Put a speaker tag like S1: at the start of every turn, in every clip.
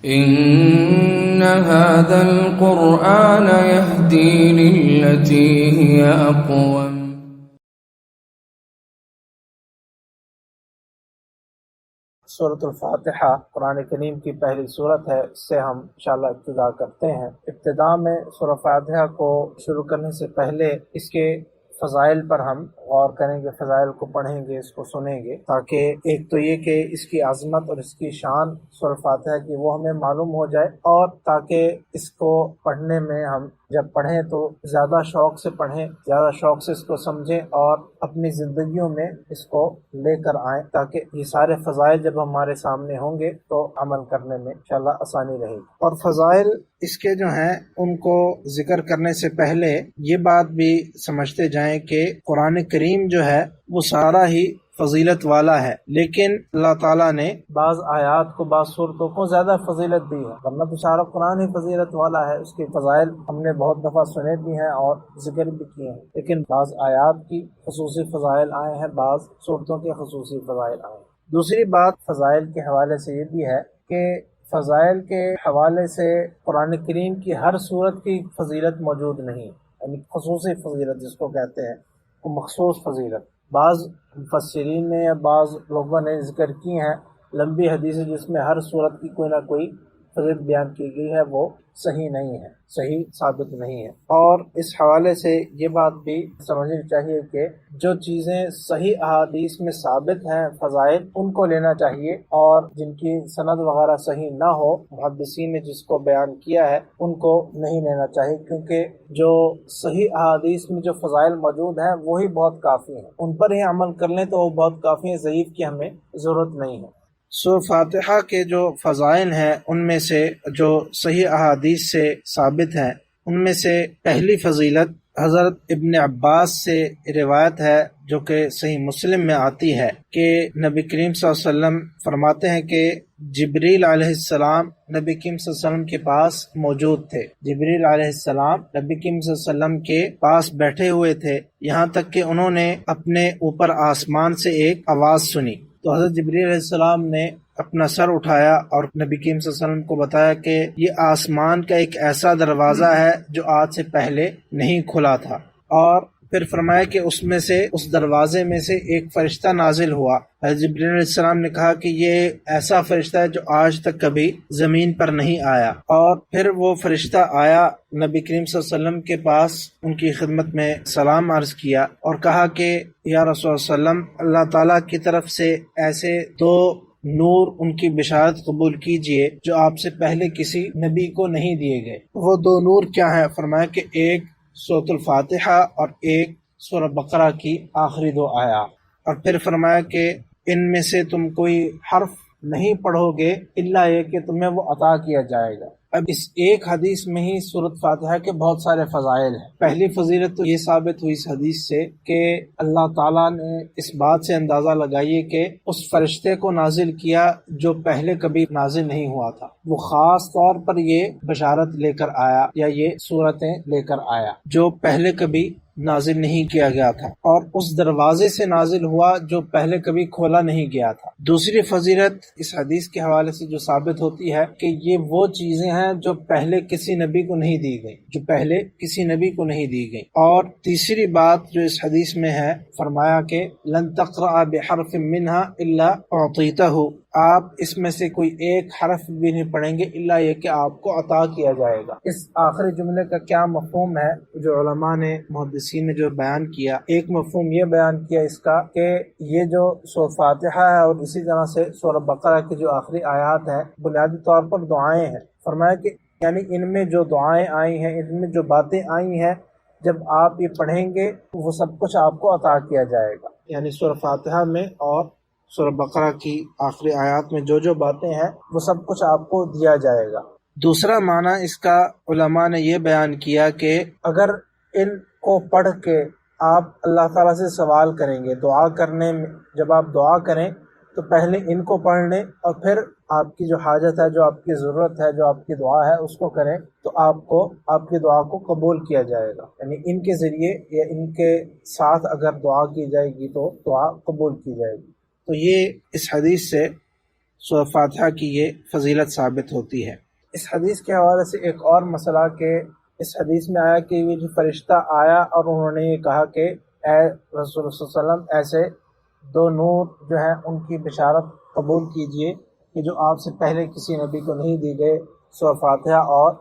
S1: إن هذا القرآن يهدي للتي هي أقوم.
S2: سورۃ الفاتحہ قرآن کریم کی پہلی صورت ہے، اس سے ہم انشاءاللہ ابتدا کرتے ہیں۔ ابتدا میں سورۃ فاتحہ کو شروع کرنے سے پہلے اس کے فضائل پر ہم غور کریں گے، فضائل کو پڑھیں گے، اس کو سنیں گے، تاکہ ایک تو یہ کہ اس کی عظمت اور اس کی شان سورۃ فاتحہ کی وہ ہمیں معلوم ہو جائے، اور تاکہ اس کو پڑھنے میں ہم جب پڑھیں تو زیادہ شوق سے پڑھیں، زیادہ شوق سے اس کو سمجھیں اور اپنی زندگیوں میں اس کو لے کر آئیں، تاکہ یہ سارے فضائل جب ہمارے سامنے ہوں گے تو عمل کرنے میں انشاءاللہ آسانی رہے گی۔ اور فضائل اس کے جو ہیں ان کو ذکر کرنے سے پہلے یہ بات بھی سمجھتے جائیں کہ قرآن کریم جو ہے وہ سارا ہی فضیلت والا ہے، لیکن اللہ تعالیٰ نے بعض آیات کو، بعض صورتوں کو زیادہ فضیلت دی ہے، ورنہ تو سارا قرآن ہی فضیلت والا ہے۔ اس کے فضائل ہم نے بہت دفعہ سنے بھی ہیں اور ذکر بھی کیے ہیں، لیکن بعض آیات کی خصوصی فضائل آئے ہیں، بعض صورتوں کے خصوصی فضائل آئے ہیں۔ دوسری بات فضائل کے حوالے سے یہ بھی ہے کہ فضائل کے حوالے سے قرآن کریم کی ہر صورت کی فضیلت موجود نہیں، یعنی خصوصی فضیلت جس کو کہتے ہیں، وہ مخصوص فضیلت۔ بعض مفسرین نے یا بعض لوگوں نے ذکر کی ہیں لمبی حدیثیں جس میں ہر صورت کی کوئی نہ کوئی فضیلت بیان کی گئی ہے، وہ صحیح نہیں ہے، صحیح ثابت نہیں ہے۔ اور اس حوالے سے یہ بات بھی سمجھنی چاہیے کہ جو چیزیں صحیح احادیث میں ثابت ہیں فضائل، ان کو لینا چاہیے، اور جن کی سند وغیرہ صحیح نہ ہو، محدثین نے جس کو بیان کیا ہے ان کو نہیں لینا چاہیے، کیونکہ جو صحیح احادیث میں جو فضائل موجود ہیں وہی بہت کافی ہیں، ان پر ہی عمل کر لیں تو وہ بہت کافی ہیں، ضعیف کی ہمیں ضرورت نہیں ہے۔ سورۃ فاتحہ کے جو فضائل ہیں ان میں سے جو صحیح احادیث سے ثابت ہیں ان میں سے پہلی فضیلت حضرت ابن عباس سے روایت ہے، جو کہ صحیح مسلم میں آتی ہے کہ نبی کریم صلی اللہ علیہ وسلم فرماتے ہیں کہ جبریل علیہ السلام نبی کریم صلی اللہ علیہ وسلم کے پاس موجود تھے، جبریل علیہ السلام نبی کریم صلی اللہ علیہ وسلم کے پاس بیٹھے ہوئے تھے، یہاں تک کہ انہوں نے اپنے اوپر آسمان سے ایک آواز سنی، تو حضرت جبریل علیہ السلام نے اپنا سر اٹھایا اور نبی کریم صلی اللہ علیہ وسلم کو بتایا کہ یہ آسمان کا ایک ایسا دروازہ ہے جو آج سے پہلے نہیں کھلا تھا، اور پھر فرمایا کہ اس دروازے میں سے ایک فرشتہ نازل ہوا۔ حضرت جبریل علیہ السلام نے کہا کہ یہ ایسا فرشتہ ہے جو آج تک کبھی زمین پر نہیں آیا، اور پھر وہ فرشتہ آیا نبی کریم صلی اللہ علیہ وسلم کے پاس، ان کی خدمت میں سلام عرض کیا اور کہا کہ یا رسول اللہ صلی اللہ علیہ وسلم، اللہ تعالیٰ کی طرف سے ایسے دو نور ان کی بشارت قبول کیجئے جو آپ سے پہلے کسی نبی کو نہیں دیے گئے۔ وہ دو نور کیا ہیں؟ فرمایا کہ ایک سورۃ الفاتحہ اور ایک سورہ بقرہ کی آخری دو آیات، اور پھر فرمایا کہ ان میں سے تم کوئی حرف نہیں پڑھو گے الا یہ کہ تمہیں وہ عطا کیا جائے گا۔ اب اس ایک حدیث میں ہی سورۃ فاتحہ کے بہت سارے فضائل ہیں۔ پہلی فضیلت تو یہ ثابت ہوئی اس حدیث سے کہ اللہ تعالیٰ نے اس بات سے اندازہ لگائیے کہ اس فرشتے کو نازل کیا جو پہلے کبھی نازل نہیں ہوا تھا، وہ خاص طور پر یہ بشارت لے کر آیا یا یہ صورتیں لے کر آیا جو پہلے کبھی نازل نہیں کیا گیا تھا، اور اس دروازے سے نازل ہوا جو پہلے کبھی کھولا نہیں گیا تھا۔ دوسری فضیلت اس حدیث کے حوالے سے جو ثابت ہوتی ہے کہ یہ وہ چیزیں ہیں جو پہلے کسی نبی کو نہیں دی گئی، جو پہلے کسی نبی کو نہیں دی گئی۔ اور تیسری بات جو اس حدیث میں ہے، فرمایا کہ لن تقرأ بحرف منها الا اعطیتہ، آپ اس میں سے کوئی ایک حرف بھی نہیں پڑھیں گے الا یہ کہ آپ کو عطا کیا جائے گا۔ اس آخری جملے کا کیا مفہوم ہے جو علماء نے، محدثین نے جو بیان کیا؟ ایک مفہوم یہ بیان کیا اس کا کہ یہ جو سورۃ فاتحہ ہے اور اسی طرح سے سورہ بقرہ کی جو آخری آیات ہیں بنیادی طور پر دعائیں ہیں۔ فرمایا کہ یعنی ان میں جو دعائیں آئی ہیں، ان میں جو باتیں آئی ہیں، جب آپ یہ پڑھیں گے وہ سب کچھ آپ کو عطا کیا جائے گا، یعنی سورہ فاتحہ میں اور سورہ بقرہ کی آخری آیات میں جو جو باتیں ہیں وہ سب کچھ آپ کو دیا جائے گا۔ دوسرا معنی اس کا علماء نے یہ بیان کیا کہ اگر ان کو پڑھ کے آپ اللہ تعالیٰ سے سوال کریں گے، دعا کرنے میں جب آپ دعا کریں تو پہلے ان کو پڑھ لیں اور پھر آپ کی جو حاجت ہے، جو آپ کی ضرورت ہے، جو آپ کی دعا ہے اس کو کریں، تو آپ کی دعا کو قبول کیا جائے گا، یعنی ان کے ذریعے یا ان کے ساتھ اگر دعا کی جائے گی تو دعا قبول کی جائے گی۔ تو یہ اس حدیث سے سورہ فاتحہ کی یہ فضیلت ثابت ہوتی ہے۔ اس حدیث کے حوالے سے ایک اور مسئلہ کہ اس حدیث میں آیا کہ یہ جو فرشتہ آیا اور انہوں نے یہ کہا کہ اے رسول اللہ صلی اللہ علیہ وسلم ایسے دو نور جو ہیں ان کی بشارت قبول کیجئے کہ جو آپ سے پہلے کسی نبی کو نہیں دی گئے، سورہ فاتحہ اور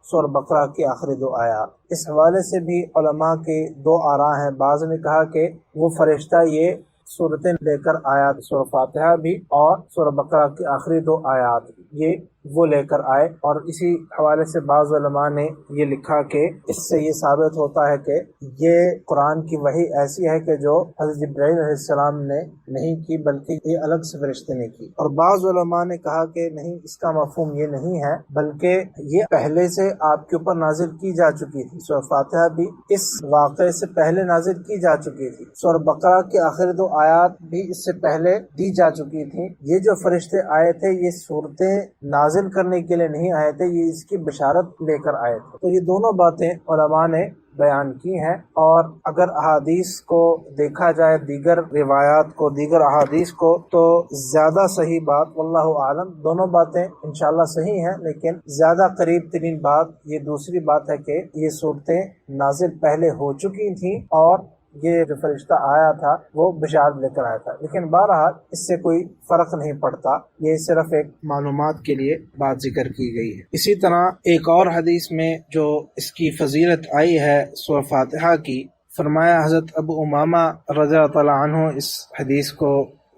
S2: سورہ بقرہ کی آخری دو آیات۔ اس حوالے سے بھی علماء کے دو آراء ہیں۔ بعض نے کہا کہ وہ فرشتہ یہ صورتیں لے کر آیا، سورہ فاتحہ بھی اور سورہ بقرہ کی آخری دو آیات یہ وہ لے کر آئے، اور اسی حوالے سے بعض علماء نے یہ لکھا کہ اس سے یہ ثابت ہوتا ہے کہ یہ قرآن کی وحی ایسی ہے کہ جو حضرت جبرائیل علیہ السلام نے نہیں کی بلکہ یہ الگ سے فرشتے نے کی۔ اور بعض علماء نے کہا کہ نہیں، اس کا مفہوم یہ نہیں ہے بلکہ یہ پہلے سے آپ کے اوپر نازل کی جا چکی تھی۔ سورہ فاتحہ بھی اس واقعے سے پہلے نازل کی جا چکی تھی، سورہ بقرہ کی آخری دو آیات بھی اس سے پہلے دی جا چکی تھی۔ یہ جو فرشتے آئے تھے یہ صورتیں نازل کرنے کے لیے نہیں آئے تھے، یہ اس کی بشارت لے کر آئے تھے۔ تو یہ دونوں باتیں علماء نے بیان کی ہیں، اور اگر احادیث کو دیکھا جائے، دیگر روایات کو، دیگر احادیث کو، تو زیادہ صحیح بات واللہ اعلم دونوں باتیں انشاءاللہ صحیح ہیں، لیکن زیادہ قریب ترین بات یہ دوسری بات ہے کہ یہ صورتیں نازل پہلے ہو چکی تھیں اور یہ جو فرشتہ آیا تھا وہ بشارت لے کر آیا تھا۔ لیکن بہرحال اس سے کوئی فرق نہیں پڑتا، یہ صرف ایک معلومات کے لیے بات ذکر کی گئی ہے۔ اسی طرح ایک اور حدیث میں جو اس کی فضیلت آئی ہے سورہ فاتحہ کی، فرمایا حضرت ابو امامہ رضی اللہ تعالیٰ عنہ اس حدیث کو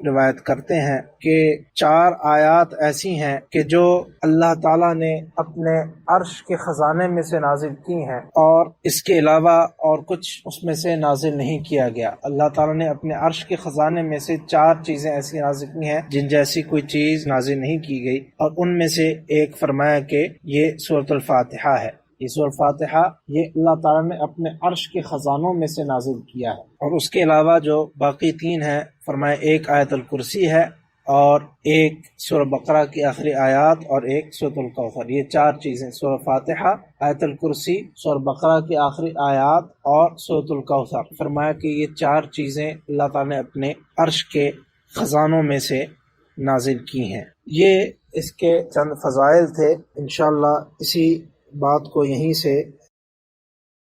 S2: روایت کرتے ہیں کہ 4 آیات ایسی ہیں کہ جو اللہ تعالیٰ نے اپنے عرش کے خزانے میں سے نازل کی ہیں، اور اس کے علاوہ اور کچھ اس میں سے نازل نہیں کیا گیا۔ اللہ تعالیٰ نے اپنے عرش کے خزانے میں سے 4 چیزیں ایسی نازل کی ہیں جن جیسی کوئی چیز نازل نہیں کی گئی، اور ان میں سے ایک فرمایا کہ یہ سورۃ الفاتحہ ہے۔ یہ سورۃ فاتحہ یہ اللہ تعالیٰ نے اپنے عرش کے خزانوں میں سے نازل کیا ہے، اور اس کے علاوہ جو باقی 3 ہیں، فرمایا ایک آیت الکرسی ہے، اور ایک سورہ بقرہ کی آخری آیات، اور ایک سورۃ الکوثر۔ یہ 4 چیزیں، سورہ فاتحہ، آیت الکرسی، سورہ بقرہ کی آخری آیات اور سورۃ الکوثر، فرمایا کہ یہ 4 چیزیں اللہ تعالیٰ نے اپنے عرش کے خزانوں میں سے نازل کی ہیں۔ یہ اس کے چند فضائل تھے۔ انشاءاللہ اسی بات کو یہیں سے